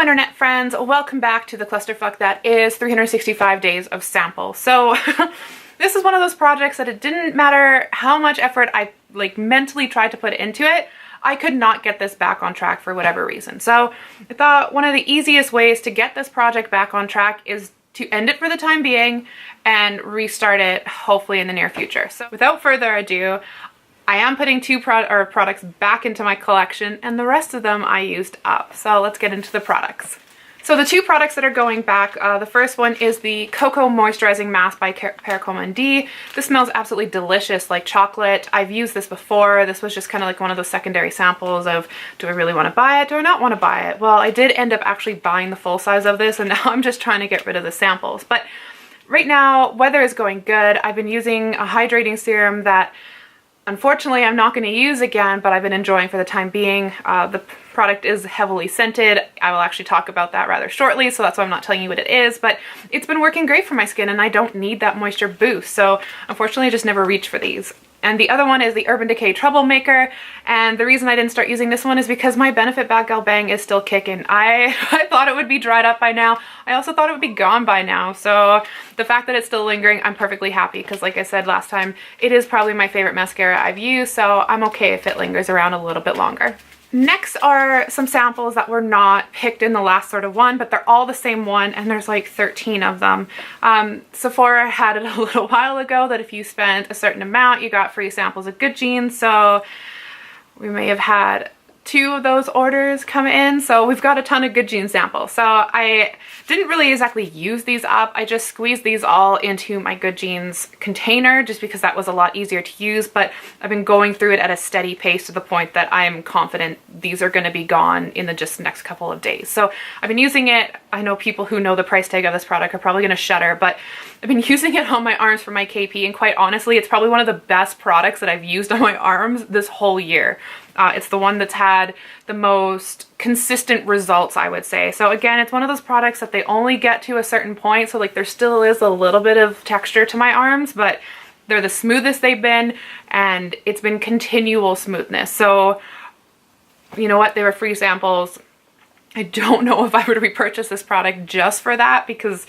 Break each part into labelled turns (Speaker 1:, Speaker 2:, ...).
Speaker 1: internet friends, welcome back to the clusterfuck that is 365 days of samples. So this is one of those projects that it didn't matter how much effort I mentally tried to put into it, I could not get this back on track for whatever reason. So I thought one of the easiest ways to get this project back on track is to end it for the time being and restart it hopefully in the near future. So without further ado, I am putting two products back into my collection, and the rest of them I used up. So let's get into the products. So the two products that are going back, the first one is the Cocoa Moisturizing Mask by Perricone D. This smells absolutely delicious, like chocolate. I've used this before. This was just kind of like one of those secondary samples of, do I really want to buy it? Do I not want to buy it? Well, I did end up actually buying the full size of this, and now I'm just trying to get rid of the samples. But right now, weather is going good. I've been using a hydrating serum that unfortunately I'm not going to use again, but I've been enjoying for the time being. The product is heavily scented. I will actually talk about that rather shortly, so that's why I'm not telling you what it is, but it's been working great for my skin and I don't need that moisture boost, so unfortunately I just never reach for these. And the other one is the Urban Decay Troublemaker, and the reason I didn't start using this one is because my Benefit Bad Gal Bang is still kicking. I thought it would be dried up by now. I also thought it would be gone by now, so the fact that it's still lingering, I'm perfectly happy because, like I said last time, it is probably my favorite mascara I've used, so I'm okay if it lingers around a little bit longer. Next are some samples that were not picked in the last sort of one, but they're all the same one, and there's like 13 of them. Sephora had it a little while ago that if you spent a certain amount, you got free samples of Good Genes, so we may have had 2 of those orders come in, so we've got a ton of Good Genes samples. So I didn't really exactly use these up. I just squeezed these all into my Good Genes container just because that was a lot easier to use, but I've been going through it at a steady pace to the point that I'm confident these are going to be gone in the just next couple of days. So I've been using it. I know people who know the price tag of this product are probably going to shudder, but I've been using it on my arms for my KP, and quite honestly, it's probably one of the best products that I've used on my arms this whole year. It's the one that's had the most consistent results, I would say. So again, it's one of those products that they only get to a certain point, so like there still is a little bit of texture to my arms, but they're the smoothest they've been, and it's been continual smoothness. So you know what, they were free samples. I don't know if I would repurchase this product just for that, because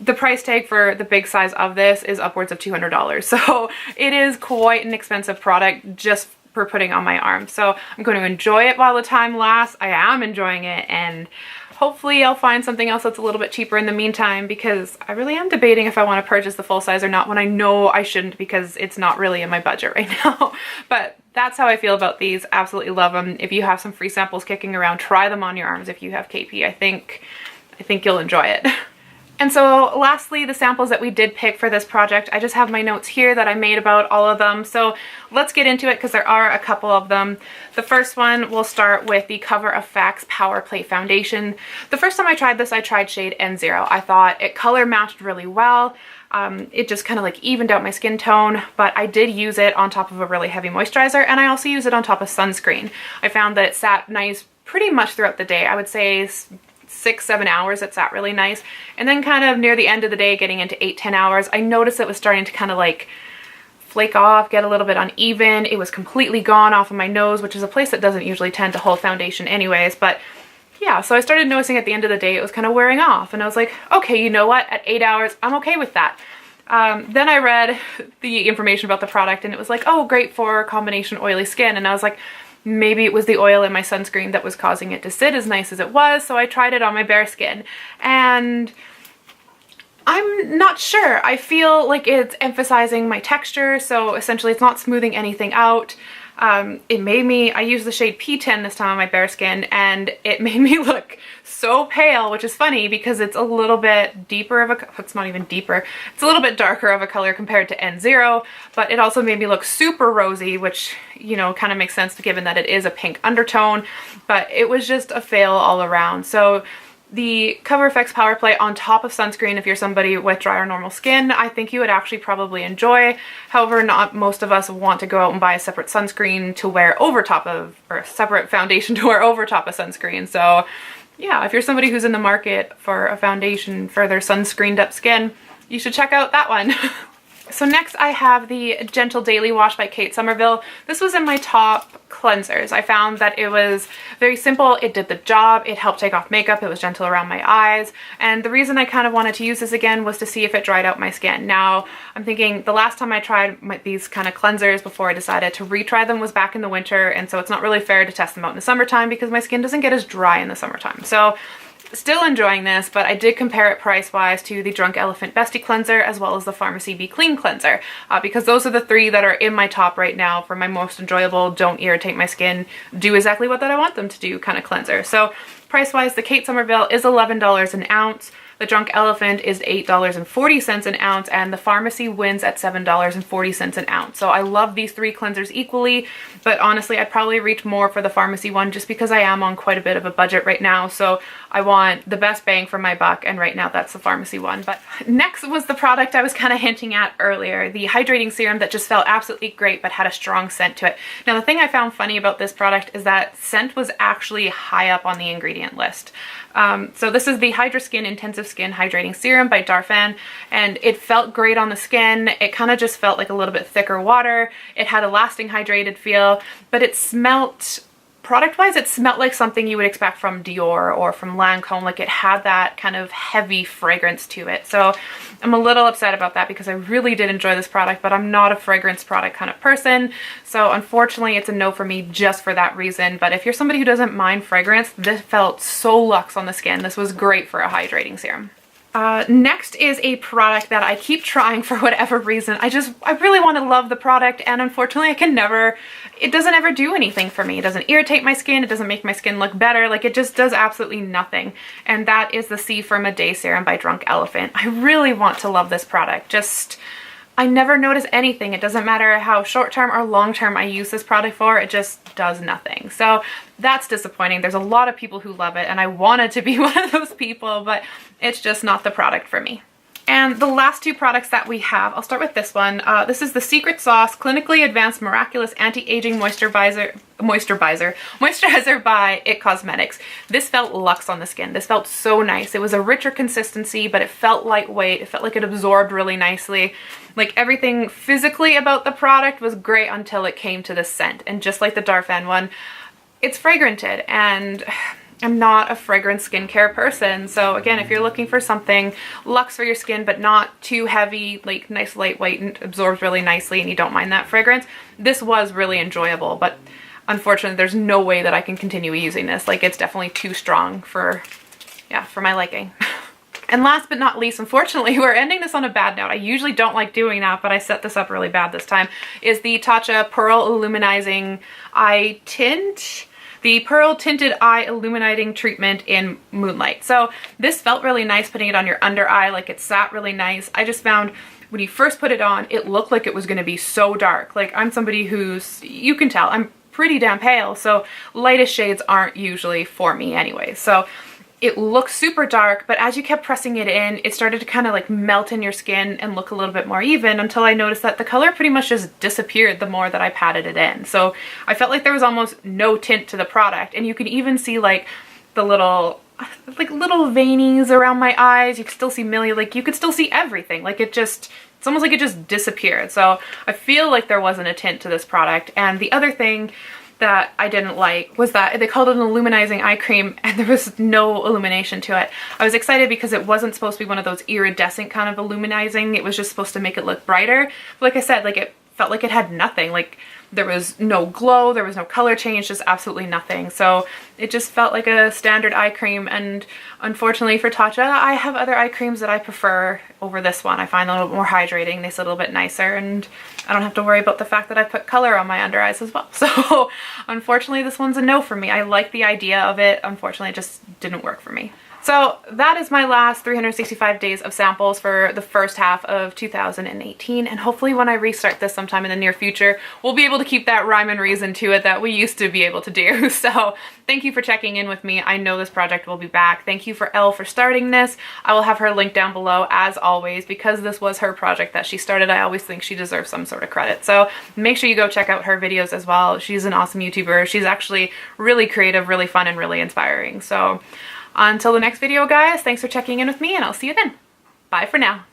Speaker 1: the price tag for the big size of this is upwards of $200. So it is quite an expensive product just for putting on my arm. So I'm going to enjoy it while the time lasts. I am enjoying it, and hopefully I'll find something else that's a little bit cheaper in the meantime, because I really am debating if I want to purchase the full size or not, when I know I shouldn't because it's not really in my budget right now. But that's how I feel about these. Absolutely love them. If you have some free samples kicking around, try them on your arms if you have KP. I think you'll enjoy it. And so lastly, the samples that we did pick for this project, I just have my notes here that I made about all of them. So let's get into it because there are a couple of them. The first one, we'll start with the Cover FX Power Play Foundation. The first time I tried this, I tried shade N0. I thought it color matched really well. It just kind of like evened out my skin tone, but I did use it on top of a really heavy moisturizer, and I also use it on top of sunscreen. I found that it sat nice pretty much throughout the day. I would say 6-7 hours it sat really nice, and then kind of near the end of the day, getting into 8-10 hours, I noticed it was starting to kind of like flake off, get a little bit uneven. It was completely gone off of my nose, which is a place that doesn't usually tend to hold foundation anyways. But yeah, so I started noticing at the end of the day it was kind of wearing off, and I was like, okay, you know what, at 8 hours I'm okay with that. Then I read the information about the product, and it was like, oh, great for combination oily skin, and I was like, maybe it was the oil in my sunscreen that was causing it to sit as nice as it was, so I tried it on my bare skin, and I'm not sure. I feel like it's emphasizing my texture, so essentially it's not smoothing anything out. It made me, I used the shade P10 this time on my bare skin, and it made me look so pale, which is funny because it's a little bit deeper of a, it's not even deeper, it's a little bit darker of a color compared to N0, but it also made me look super rosy, which, you know, kind of makes sense given that it is a pink undertone, but it was just a fail all around. So the Cover FX Power Play on top of sunscreen, if you're somebody with dry or normal skin, I think you would actually probably enjoy. However, not most of us want to go out and buy a separate sunscreen to wear over top of, or a separate foundation to wear over top of sunscreen. So yeah, if you're somebody who's in the market for a foundation for their sunscreened up skin, you should check out that one. So next I have the Gentle Daily Wash by Kate Somerville. This was in my top cleansers. I found that it was very simple, it did the job, it helped take off makeup, it was gentle around my eyes, and the reason I kind of wanted to use this again was to see if it dried out my skin. Now, I'm thinking the last time I tried these kind of cleansers before I decided to retry them was back in the winter, and so it's not really fair to test them out in the summertime because my skin doesn't get as dry in the summertime. So still enjoying this, but I did compare it price-wise to the Drunk Elephant Bestie Cleanser as well as the Pharmacy Be Clean Cleanser, because those are the three that are in my top right now for my most enjoyable, don't irritate my skin, do exactly what that I want them to do kind of cleanser. So price-wise, the Kate Somerville is $11 an ounce. The Drunk Elephant is $8.40 an ounce, and the Pharmacy wins at $7.40 an ounce. So I love these three cleansers equally, but honestly, I'd probably reach more for the Pharmacy one just because I am on quite a bit of a budget right now. So I want the best bang for my buck, and right now that's the Pharmacy one. But next was the product I was kind of hinting at earlier, the hydrating serum that just felt absolutely great but had a strong scent to it. Now, the thing I found funny about this product is that scent was actually high up on the ingredient list. So this is the Hydra Skin Intensive Skin Hydrating Serum by Darphin, and it felt great on the skin. It kind of just felt like a little bit thicker water. It had a lasting hydrated feel, but it smelt, product-wise, it smelled like something you would expect from Dior or from Lancome. Like, it had that kind of heavy fragrance to it. So I'm a little upset about that because I really did enjoy this product, but I'm not a fragrance product kind of person. So unfortunately, it's a no for me just for that reason. But if you're somebody who doesn't mind fragrance, this felt so luxe on the skin. This was great for a hydrating serum. Next is a product that I keep trying for whatever reason. I really want to love the product, and unfortunately I can never, it doesn't ever do anything for me. It doesn't irritate my skin, it doesn't make my skin look better, like it just does absolutely nothing. And that is the C Firma Day Serum by Drunk Elephant. I really want to love this product, just I never notice anything. It doesn't matter how short-term or long-term I use this product for, it just does nothing. So that's disappointing. There's a lot of people who love it, and I wanted to be one of those people, but it's just not the product for me. And the last two products that we have, I'll start with this one. This is the Secret Sauce Clinically Advanced Miraculous Anti-Aging Moisturizer by IT Cosmetics. This felt luxe on the skin. This felt so nice. It was a richer consistency, but it felt lightweight. It felt like it absorbed really nicely. Like, everything physically about the product was great until it came to the scent. And just like the Darphin one, it's fragranted, and I'm not a fragrance skincare person. So again, if you're looking for something luxe for your skin but not too heavy, like nice lightweight and absorbs really nicely, and you don't mind that fragrance, this was really enjoyable. But unfortunately, there's no way that I can continue using this. Like, it's definitely too strong for my liking. And last but not least, unfortunately, we're ending this on a bad note. I usually don't like doing that, but I set this up really bad this time, is the Tatcha Pearl Illuminizing Eye Tint. The Pearl Tinted Eye Illuminating Treatment in Moonlight. So this felt really nice putting it on your under eye, like it sat really nice. I just found when you first put it on, it looked like it was going to be so dark. Like, I'm somebody who's, you can tell, I'm pretty damn pale, so lightest shades aren't usually for me anyway. So it looked super dark, but as you kept pressing it in, it started to kind of like melt in your skin and look a little bit more even, until I noticed that the color pretty much just disappeared the more that I patted it in. So I felt like there was almost no tint to the product, and you can even see like the little veinies around my eyes. You could still see like you could still see everything. Like, it's almost like it just disappeared. So I feel like there wasn't a tint to this product. And the other thing that I didn't like was that they called it an illuminizing eye cream, and there was no illumination to it. I was excited because it wasn't supposed to be one of those iridescent kind of illuminizing. It was just supposed to make it look brighter. But like I said, like, it felt like it had nothing. Like, there was no glow, there was no color change, just absolutely nothing. So it just felt like a standard eye cream, and unfortunately for Tatcha, I have other eye creams that I prefer over this one. I find them a little bit more hydrating, they sit a little bit nicer, and I don't have to worry about the fact that I put color on my under eyes as well. So unfortunately, this one's a no for me. I like the idea of it, unfortunately it just didn't work for me. So that is my last 365 days of samples for the first half of 2018, and hopefully when I restart this sometime in the near future, we'll be able to keep that rhyme and reason to it that we used to be able to do. So thank you for checking in with me. I know this project will be back. Thank you for Elle for starting this. I will have her link down below as always, because this was her project that she started. I always think she deserves some sort of credit. So make sure you go check out her videos as well. She's an awesome YouTuber. She's actually really creative, really fun, and really inspiring. So until the next video, guys, thanks for checking in with me, and I'll see you then. Bye for now.